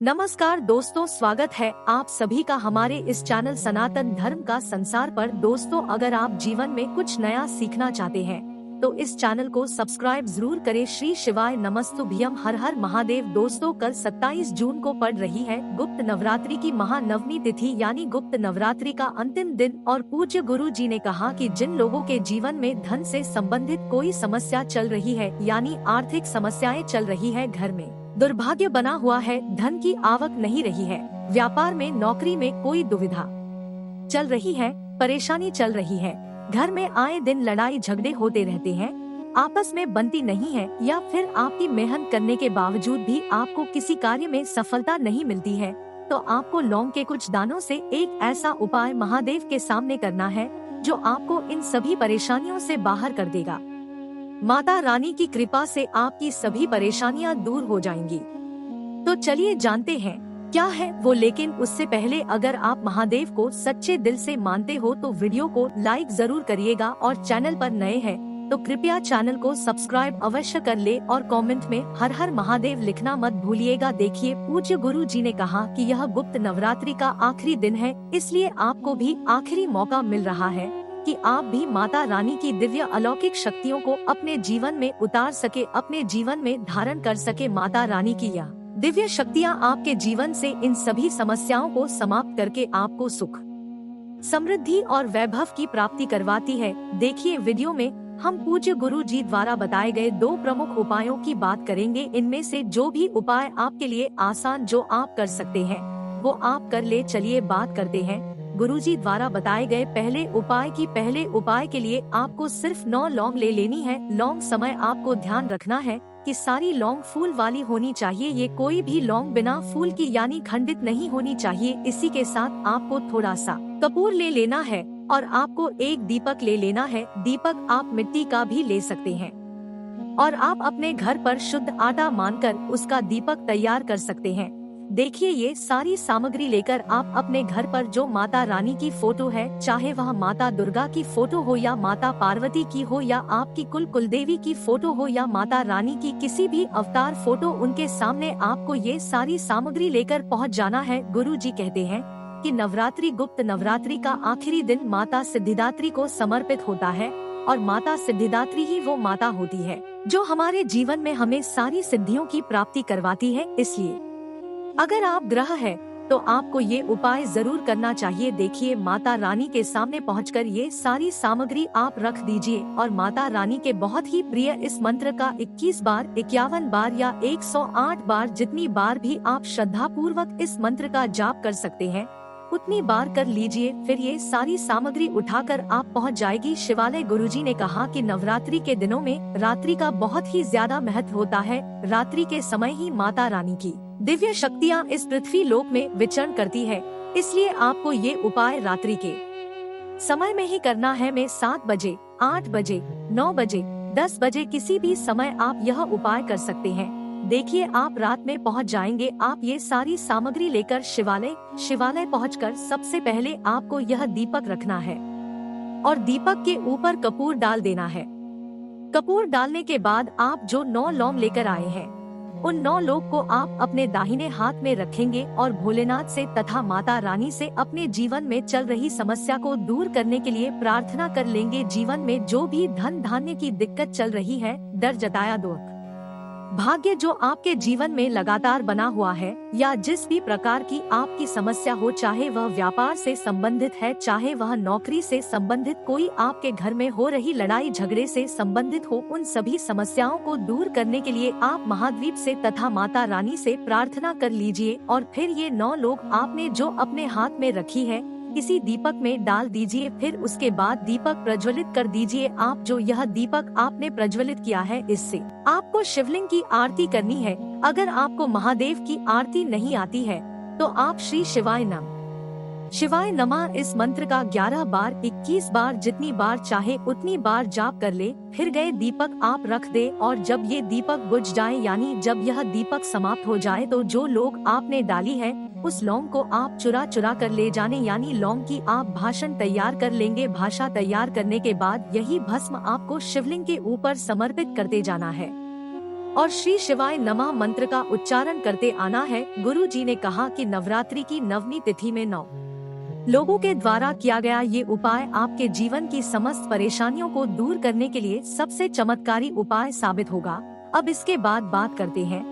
नमस्कार दोस्तों, स्वागत है आप सभी का हमारे इस चैनल सनातन धर्म का संसार पर। दोस्तों, अगर आप जीवन में कुछ नया सीखना चाहते हैं तो इस चैनल को सब्सक्राइब जरूर करें। श्री शिवाय नमस्तुभ्यम, हर हर महादेव। दोस्तों, कल 27 जून को पड़ रही है गुप्त नवरात्रि की महानवमी तिथि यानी गुप्त नवरात्रि का अंतिम दिन। और पूज्य गुरु जी ने कहा कि जिन लोगों के जीवन में धन से संबंधित कोई समस्या चल रही है यानी आर्थिक समस्याएं चल रही है, घर में दुर्भाग्य बना हुआ है, धन की आवक नहीं रही है, व्यापार में नौकरी में कोई दुविधा चल रही है, परेशानी चल रही है, घर में आए दिन लड़ाई झगड़े होते रहते हैं, आपस में बनती नहीं है, या फिर आपकी मेहनत करने के बावजूद भी आपको किसी कार्य में सफलता नहीं मिलती है, तो आपको लौंग के कुछ दानों से एक ऐसा उपाय महादेव के सामने करना है जो आपको इन सभी परेशानियों से बाहर कर देगा। माता रानी की कृपा से आपकी सभी परेशानियां दूर हो जाएंगी। तो चलिए जानते हैं क्या है वो। लेकिन उससे पहले अगर आप महादेव को सच्चे दिल से मानते हो तो वीडियो को लाइक जरूर करिएगा, और चैनल पर नए हैं तो कृपया चैनल को सब्सक्राइब अवश्य कर ले, और कमेंट में हर हर महादेव लिखना मत भूलिएगा। देखिए, पूज्य गुरु जी ने कहा कि यह गुप्त नवरात्रि का आखिरी दिन है, इसलिए आपको भी आखिरी मौका मिल रहा है कि आप भी माता रानी की दिव्य अलौकिक शक्तियों को अपने जीवन में उतार सके, अपने जीवन में धारण कर सके। माता रानी की यह दिव्य शक्तियाँ आपके जीवन से इन सभी समस्याओं को समाप्त करके आपको सुख, समृद्धि और वैभव की प्राप्ति करवाती है। देखिए, वीडियो में हम पूज्य गुरु जी द्वारा बताए गए 2 प्रमुख उपायों की बात करेंगे। इनमें से जो भी उपाय आपके लिए आसान, जो आप कर सकते हैं, वो आप कर ले। चलिए बात करते हैं गुरुजी द्वारा बताए गए पहले उपाय की। पहले उपाय के लिए आपको सिर्फ 9 लौंग ले लेनी है। लौंग समय आपको ध्यान रखना है कि सारी लौंग फूल वाली होनी चाहिए। ये कोई भी लौंग बिना फूल की यानी खंडित नहीं होनी चाहिए। इसी के साथ आपको थोड़ा सा कपूर ले लेना है, और आपको एक दीपक ले लेना है। दीपक आप मिट्टी का भी ले सकते हैं, और आप अपने घर पर शुद्ध आटा मानकर उसका दीपक तैयार कर सकते हैं। देखिए, ये सारी सामग्री लेकर आप अपने घर पर जो माता रानी की फोटो है, चाहे वह माता दुर्गा की फोटो हो या माता पार्वती की हो या आपकी कुलदेवी की फोटो हो या माता रानी की किसी भी अवतार फोटो, उनके सामने आपको ये सारी सामग्री लेकर पहुंच जाना है। गुरु जी कहते हैं कि नवरात्रि, गुप्त नवरात्रि का आखिरी दिन माता सिद्धिदात्री को समर्पित होता है, और माता सिद्धिदात्री ही वो माता होती है जो हमारे जीवन में हमें सारी सिद्धियों की प्राप्ति करवाती है। इसलिए अगर आप ग्रह है तो आपको ये उपाय जरूर करना चाहिए। देखिए, माता रानी के सामने पहुंचकर ये सारी सामग्री आप रख दीजिए, और माता रानी के बहुत ही प्रिय इस मंत्र का 21 बार, 51 बार या 108 बार, जितनी बार भी आप श्रद्धा पूर्वक इस मंत्र का जाप कर सकते हैं, उतनी बार कर लीजिए। फिर ये सारी सामग्री उठाकर आप पहुंच जाएगी शिवालय। गुरुजी ने कहा कि नवरात्रि के दिनों में रात्रि का बहुत ही ज्यादा महत्व होता है। रात्रि के समय ही माता रानी की दिव्य शक्तियाँ इस पृथ्वी लोक में विचरण करती है, इसलिए आपको ये उपाय रात्रि के समय में ही करना है। में 7 बजे, 8 बजे, 9 बजे, 10 बजे किसी भी समय आप यह उपाय कर सकते हैं। देखिए, आप रात में पहुंच जाएंगे। आप ये सारी सामग्री लेकर शिवालय पहुंचकर सबसे पहले आपको यह दीपक रखना है, और दीपक के ऊपर कपूर डाल देना है। कपूर डालने के बाद आप जो 9 लौंग लेकर आए हैं, उन 9 लौंग को आप अपने दाहिने हाथ में रखेंगे, और भोलेनाथ से तथा माता रानी से अपने जीवन में चल रही समस्या को दूर करने के लिए प्रार्थना कर लेंगे। जीवन में जो भी धन धान्य की दिक्कत चल रही है, डर जताया दुख भाग्य जो आपके जीवन में लगातार बना हुआ है, या जिस भी प्रकार की आपकी समस्या हो, चाहे वह व्यापार से संबंधित है, चाहे वह नौकरी से संबंधित, कोई आपके घर में हो रही लड़ाई झगड़े से संबंधित हो, उन सभी समस्याओं को दूर करने के लिए आप महाद्वीप से तथा माता रानी से प्रार्थना कर लीजिए। और फिर ये 9 लोग आपने जो अपने हाथ में रखी है, किसी दीपक में डाल दीजिए। फिर उसके बाद दीपक प्रज्वलित कर दीजिए। आप जो यह दीपक आपने प्रज्वलित किया है, इससे आपको शिवलिंग की आरती करनी है। अगर आपको महादेव की आरती नहीं आती है तो आप श्री शिवाय नमः इस मंत्र का 11 बार, 21 बार, जितनी बार चाहे उतनी बार जाप कर ले। फिर गए दीपक आप रख दे, और जब ये दीपक बुझ जाए यानी जब यह दीपक समाप्त हो जाए, तो जो लौंग आपने डाली है उस लौंग को आप चुरा कर ले जाने, यानी लौंग की आप भाषण तैयार कर लेंगे। भाषा तैयार करने के बाद यही भस्म आपको शिवलिंग के ऊपर समर्पित करते जाना है। और श्री शिवाय नमः मंत्र का उच्चारण करते आना है। गुरु जी ने कहा कि नवरात्रि की नवमी तिथि में 9 लोगों के द्वारा किया गया ये उपाय आपके जीवन की समस्त परेशानियों को दूर करने के लिए सबसे चमत्कारी उपाय साबित होगा। अब इसके बाद बात करते हैं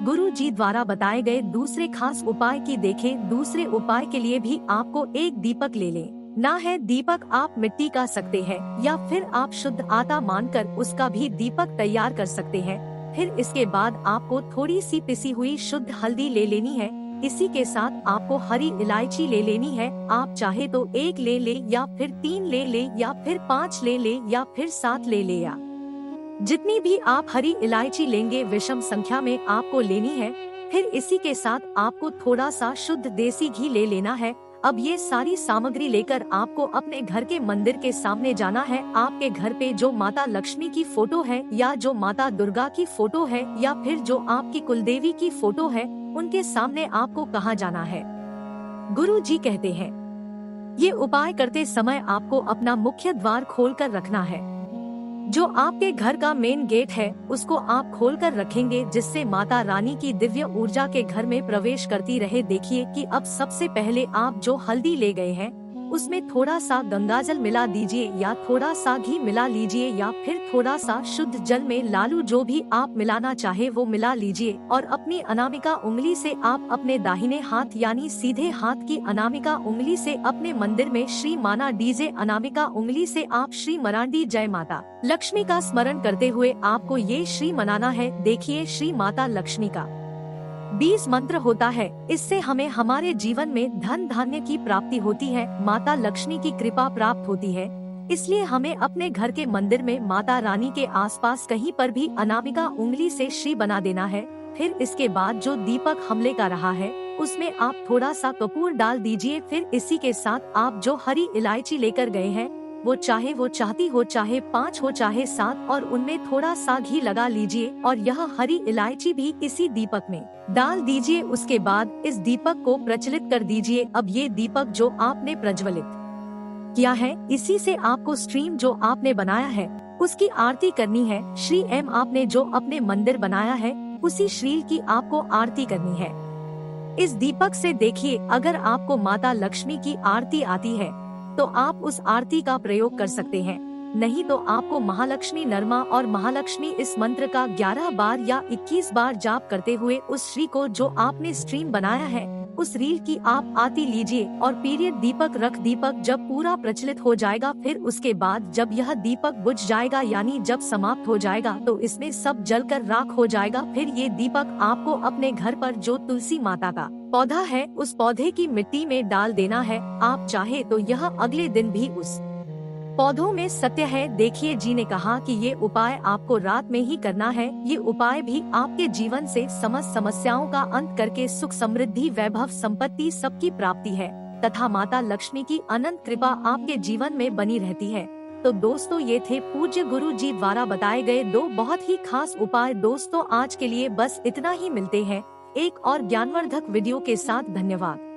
गुरु जी द्वारा बताए गए दूसरे खास उपाय की। देखें, दूसरे उपाय के लिए भी आपको एक दीपक ले लें। ना है दीपक आप मिट्टी का सकते हैं या फिर आप शुद्ध आटा मानकर उसका भी दीपक तैयार कर सकते हैं। फिर इसके बाद आपको थोड़ी सी पिसी हुई शुद्ध हल्दी ले लेनी है। इसी के साथ आपको हरी इलायची ले लेनी है। आप चाहे तो 1 ले ले या फिर 3 ले ले या फिर 5 ले ले या फिर 7 ले ले, या जितनी भी आप हरी इलायची लेंगे विषम संख्या में आपको लेनी है। फिर इसी के साथ आपको थोड़ा सा शुद्ध देसी घी ले लेना है। अब ये सारी सामग्री लेकर आपको अपने घर के मंदिर के सामने जाना है। आपके घर पे जो माता लक्ष्मी की फोटो है या जो माता दुर्गा की फोटो है या फिर जो आपकी कुलदेवी की फोटो है, उनके सामने आपको कहाँ जाना है। गुरु जी कहते हैं ये उपाय करते समय आपको अपना मुख्य द्वार खोलकर रखना है। जो आपके घर का मेन गेट है उसको आप खोलकर रखेंगे, जिससे माता रानी की दिव्य ऊर्जा के घर में प्रवेश करती रहे। देखिए कि अब सबसे पहले आप जो हल्दी ले गए हैं उसमें थोड़ा सा गंगाजल मिला दीजिए या थोड़ा सा घी मिला लीजिए या फिर थोड़ा सा शुद्ध जल में लालू जो भी आप मिलाना चाहे वो मिला लीजिए। और अपनी अनामिका उंगली से आप अपने दाहिने हाथ यानी सीधे हाथ की अनामिका उंगली से अपने मंदिर में श्री माना डीजे, अनामिका उंगली से आप श्री मरांडी जय माता लक्ष्मी का स्मरण करते हुए आपको ये श्री मनाना है। देखिए, श्री माता लक्ष्मी का 20 मंत्र होता है। इससे हमें हमारे जीवन में धन धान्य की प्राप्ति होती है, माता लक्ष्मी की कृपा प्राप्त होती है। इसलिए हमें अपने घर के मंदिर में माता रानी के आसपास कहीं पर भी अनामिका उंगली से श्री बना देना है। फिर इसके बाद जो दीपक हमले का रहा है उसमें आप थोड़ा सा कपूर डाल दीजिए। फिर इसी के साथ आप जो हरी इलायची लेकर गए हैं वो चाहती हो चाहे 5 हो चाहे 7, और उनमें थोड़ा सा घी लगा लीजिए और यह हरी इलायची भी इसी दीपक में डाल दीजिए। उसके बाद इस दीपक को प्रज्वलित कर दीजिए। अब ये दीपक जो आपने प्रज्वलित किया है इसी से आपको स्ट्रीम जो आपने बनाया है उसकी आरती करनी है। श्री एम आपने जो अपने मंदिर बनाया है उसी श्री की आपको आरती करनी है। इस दीपक से देखिए, अगर आपको माता लक्ष्मी की आरती आती है तो आप उस आरती का प्रयोग कर सकते हैं, नहीं तो आपको महालक्ष्मी नरमा और महालक्ष्मी इस मंत्र का 11 बार या 21 बार जाप करते हुए उस श्री को जो आपने स्ट्रीम बनाया है उस रील की आप आरती लीजिए और पीरियड दीपक रख। दीपक जब पूरा प्रचलित हो जाएगा फिर उसके बाद जब यह दीपक बुझ जाएगा यानी जब समाप्त हो जाएगा तो इसमें सब जलकर राख हो जाएगा। फिर ये दीपक आपको अपने घर पर जो तुलसी माता का पौधा है उस पौधे की मिट्टी में डाल देना है। आप चाहे तो यह अगले दिन भी उस पौधों में सत्य है। देखिए, जी ने कहा कि ये उपाय आपको रात में ही करना है। ये उपाय भी आपके जीवन से समस्त समस्याओं का अंत करके सुख समृद्धि वैभव संपत्ति सबकी प्राप्ति है तथा माता लक्ष्मी की अनंत कृपा आपके जीवन में बनी रहती है। तो दोस्तों, ये थे पूज्य गुरु जी द्वारा बताए गए 2 बहुत ही खास उपाय। दोस्तों, आज के लिए बस इतना ही। मिलते हैं एक और ज्ञानवर्धक वीडियो के साथ। धन्यवाद।